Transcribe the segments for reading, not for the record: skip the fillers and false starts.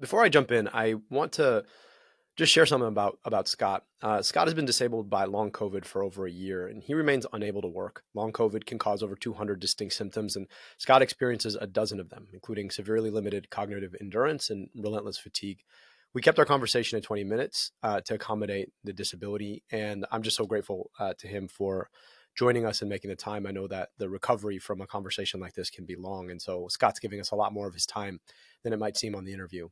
Before I jump in, I want to just share something about Scott. Scott has been disabled by long COVID for over a year, and he remains unable to work. Long COVID can cause over 200 distinct symptoms, and Scott experiences a dozen of them, including severely limited cognitive endurance and relentless fatigue. We kept our conversation at 20 minutes to accommodate the disability, and I'm just so grateful to him for joining us and making the time. I know that the recovery from a conversation like this can be long, and so Scott's giving us a lot more of his time than it might seem on the interview.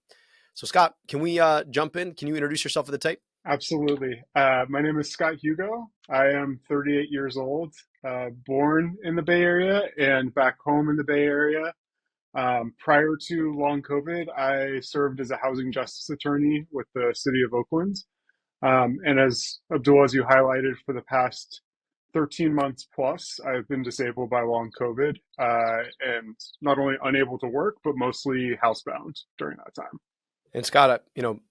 So, Scott, can we jump in? Can you introduce yourself for the tape? Absolutely. My name is Scott Hugo. I am 38 years old, born in the Bay Area and back home in the Bay Area. Prior to long COVID, I served as a housing justice attorney with the city of Oakland. And as Abdul, as you highlighted, for the past 13 months plus, I've been disabled by long COVID and not only unable to work, but mostly housebound during that time. And Scott,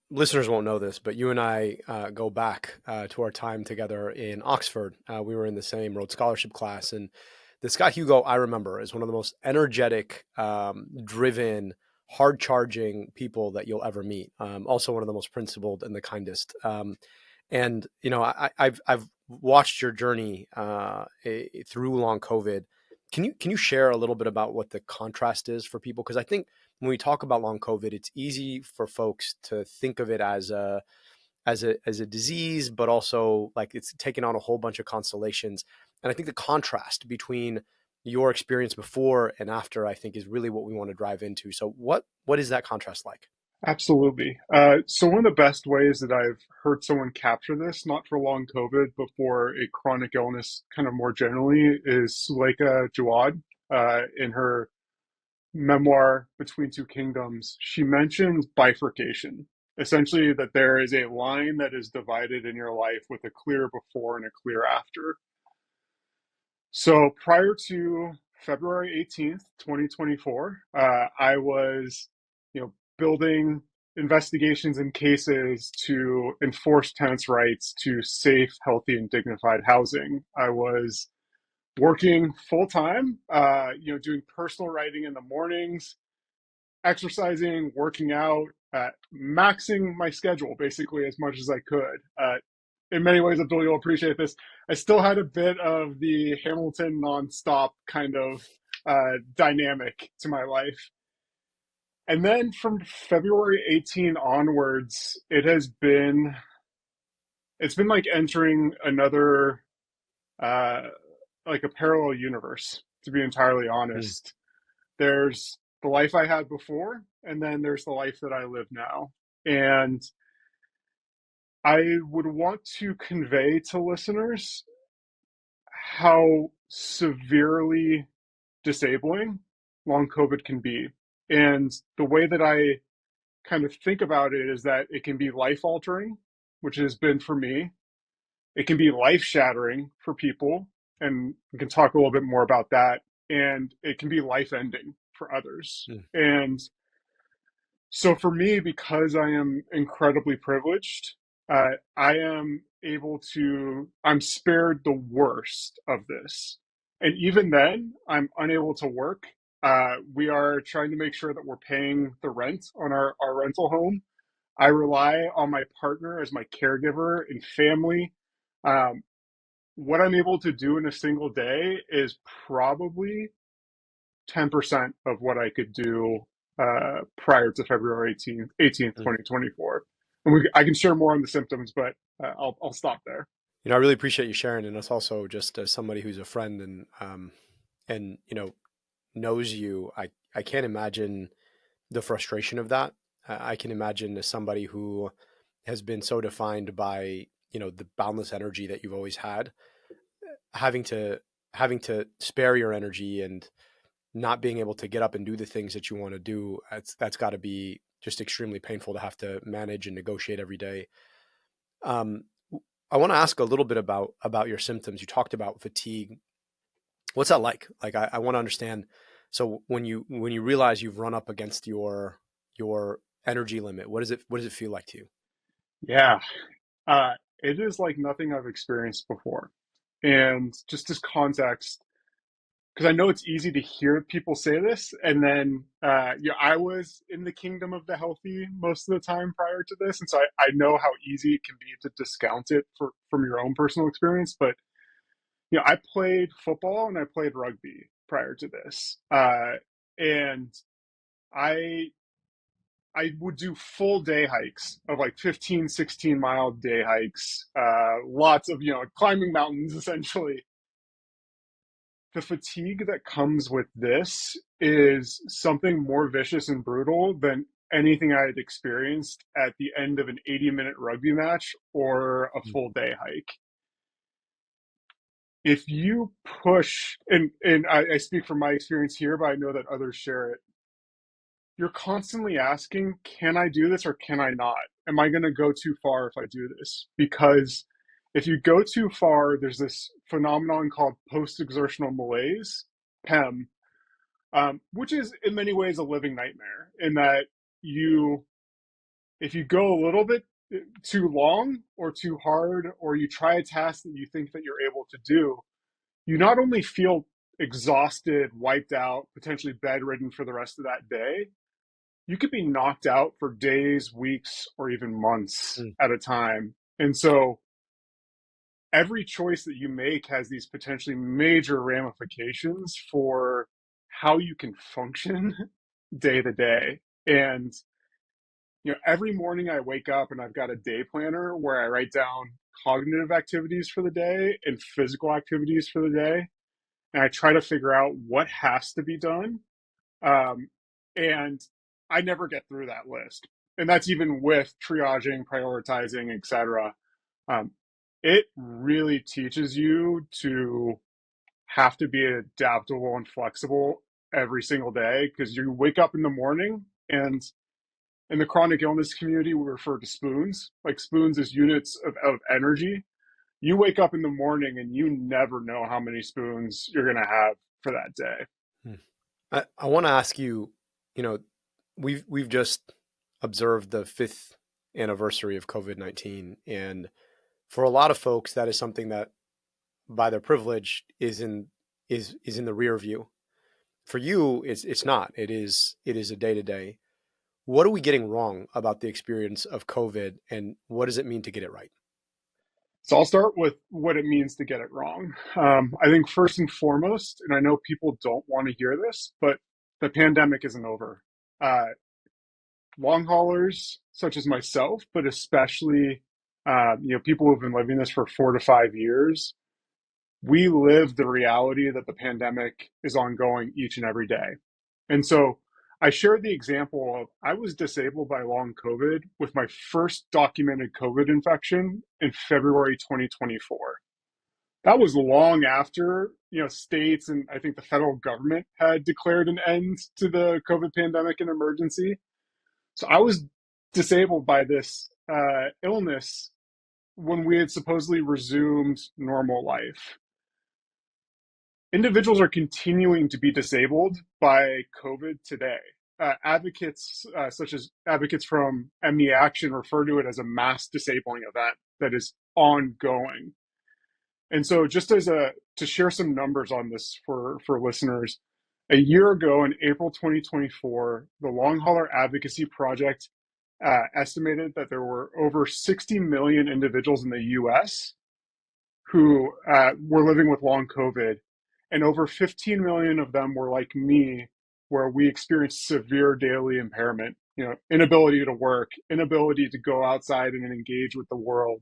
listeners won't know this, but you and I go back to our time together in Oxford. We were in the same Rhodes Scholarship class, and the Scott Hugo I remember is one of the most energetic, driven, hard-charging people that you'll ever meet. Also, one of the most principled and the kindest. And I've watched your journey through long COVID. Can you share a little bit about what the contrast is for people? Because I think when we talk about long COVID, it's easy for folks to think of it as a disease, but also like it's taken on a whole bunch of constellations. And I think the contrast between your experience before and after, I think, is really what we want to drive into. So what is that contrast like? Absolutely. So one of the best ways that I've heard someone capture this, not for long COVID, but for a chronic illness kind of more generally, is Suleika Jawad in her memoir, Between Two Kingdoms. She mentions bifurcation, essentially that there is a line that is divided in your life with a clear before and a clear after. So prior to February 18th, 2024, I was, building investigations and cases to enforce tenants' rights to safe, healthy, and dignified housing. I was working full time, doing personal writing in the mornings, exercising, working out, maxing my schedule basically as much as I could. In many ways, Abdul, you'll appreciate this. I still had a bit of the Hamilton nonstop kind of dynamic to my life. And then from February 18 onwards, it's been like entering another uh, like a parallel universe, to be entirely Mm. honest. There's the life I had before, and then there's the life that I live now. And I would want to convey to listeners how severely disabling long COVID can be. And the way that I kind of think about it is that it can be life altering, which it has been for me. It can be life shattering for people. And we can talk a little bit more about that. And it can be life ending for others. Mm. And so for me, because I am incredibly privileged, I'm spared the worst of this. And even then, I'm unable to work. We are trying to make sure that we're paying the rent on our rental home. I rely on my partner as my caregiver and family. Um, what I'm able to do in a single day is probably 10% of what I could do prior to February 18th, Mm. 2024. And I can share more on the symptoms, but I'll stop there. I really appreciate you sharing, and it's also just as somebody who's a friend and knows you. I can't imagine the frustration of that. I can imagine as somebody who has been so defined by the boundless energy that you've always had, having to having to spare your energy and not being able to get up and do the things that you want to do. That's got to be just extremely painful to have to manage and negotiate every day. Um, I want to ask a little bit about your symptoms. You talked about fatigue. What's that like? Like I want to understand. So when you realize you've run up against your energy limit, what does it feel like to you? Yeah, it is like nothing I've experienced before. And just as context, because I know it's easy to hear people say this, and then I was in the kingdom of the healthy most of the time prior to this, and so I know how easy it can be to discount it from your own personal experience. But I played football and I played rugby prior to this, and I I would do full day hikes of like 15, 16 mile day hikes, lots of climbing mountains essentially. The fatigue that comes with this is something more vicious and brutal than anything I had experienced at the end of an 80-minute rugby match or a Mm. full day hike. If you push, and I speak from my experience here, but I know that others share it, you're constantly asking, can I do this or can I not? Am I going to go too far if I do this? Because if you go too far, there's this phenomenon called post exertional malaise, PEM, which is in many ways a living nightmare in that if you go a little bit too long or too hard, or you try a task that you think that you're able to do, you not only feel exhausted, wiped out, potentially bedridden for the rest of that day, you could be knocked out for days, weeks, or even months Mm. at a time. And so every choice that you make has these potentially major ramifications for how you can function day to day. And every morning I wake up and I've got a day planner where I write down cognitive activities for the day and physical activities for the day. And I try to figure out what has to be done. Um, and I never get through that list. And that's even with triaging, prioritizing, etc. Um, it really teaches you to have to be adaptable and flexible every single day, because you wake up in the morning, and in the chronic illness community, we refer to spoons, like spoons as units of energy. You wake up in the morning and you never know how many spoons you're going to have for that day. Hmm. I want to ask you, you know, we've just observed the fifth anniversary of COVID-19, and for a lot of folks, that is something that, by their privilege, is in the rear view. For you, it's not. It is a day to day. What are we getting wrong about the experience of COVID, and what does it mean to get it right? So I'll start with what it means to get it wrong. I think first and foremost, and I know people don't want to hear this, but the pandemic isn't over. Uh, Long haulers, such as myself, but especially people who've been living this for 4 to 5 years, we live the reality that the pandemic is ongoing each and every day. And so I shared the example of I was disabled by long COVID with my first documented COVID infection in February 2024. That was long after states and I think the federal government had declared an end to the COVID pandemic and emergency. So I was disabled by this illness when we had supposedly resumed normal life. Individuals are continuing to be disabled by COVID today. Advocates, such as advocates from ME Action, refer to it as a mass disabling event that is ongoing. And so, just to share some numbers on this for listeners, a year ago in April 2024, the Long Hauler Advocacy Project estimated that there were over 60 million individuals in the U.S. who were living with long COVID, and over 15 million of them were like me, where we experienced severe daily impairment, inability to work, inability to go outside and engage with the world.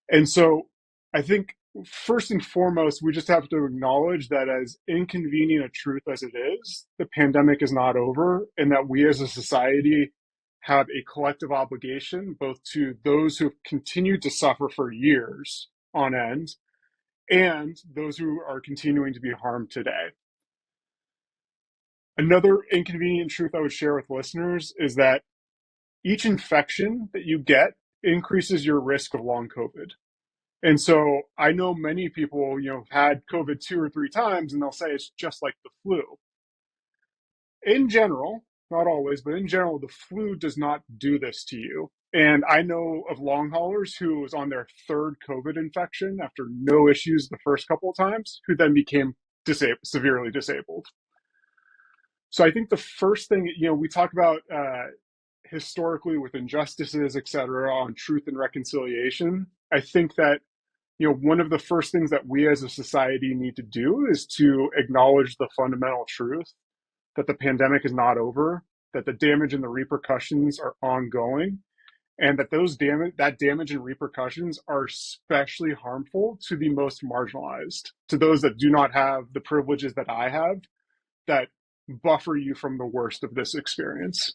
And so I think first and foremost, we just have to acknowledge that as inconvenient a truth as it is, the pandemic is not over, and that we as a society have a collective obligation both to those who have continued to suffer for years on end and those who are continuing to be harmed today. Another inconvenient truth I would share with listeners is that each infection that you get increases your risk of long COVID. And so I know many people, had COVID 2 or 3 times, and they'll say it's just like the flu. In general, not always, but in general, the flu does not do this to you. And I know of long haulers who was on their third COVID infection after no issues the first couple of times, who then became severely disabled. So I think the first thing, we talk about historically with injustices, et cetera, on truth and reconciliation. I think that one of the first things that we as a society need to do is to acknowledge the fundamental truth that the pandemic is not over, that the damage and the repercussions are ongoing, and that that damage and repercussions are especially harmful to the most marginalized, to those that do not have the privileges that I have, that buffer you from the worst of this experience.